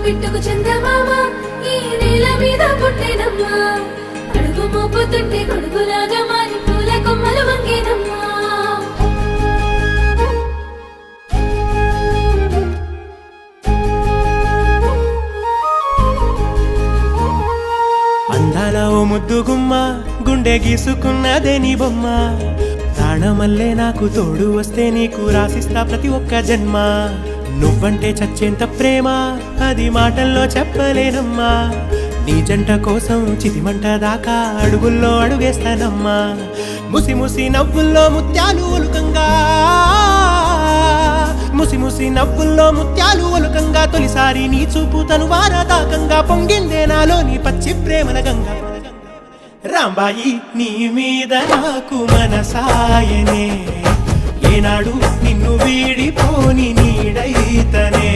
బిట్టుకు చందమామ ఈ నేల మీద పుట్టేనమ్మా అడుగు మోపుతుంటే కొడుకులాగా మారి పూల కొమ్మలు వంగేనమ్మా అందాల ఓ ముద్దు గుమ్మ గుండె గీసుకున్నదే నీ బొమ్మ ప్రాణమల్లే నాకు తోడు వస్తే నీకు రాసిస్తా ప్రతి ఒక్క జన్మ నువ్వంటే చచ్చేంత ప్రేమ అది మాటల్లో చెప్పలేనమ్మా నీ జంట కోసం చితిమంట దాకా అడుగుల్లో అడుగేస్తానమ్మా ముసి ముసి నవ్వుల్లో ముత్యాలు ఒలుకంగా ముసి ముసి నవ్వుల్లో ముత్యాలు ఒలుకంగా తొలిసారి నీ చూపు తను వారదాకంగా పొంగిందే నాలో నీ పచ్చి ప్రేమల గంగా రాంబాయి నీ మీద నాకు మనసాయనే ఏనాడు నిన్ను వీడిపోని నీడైతనే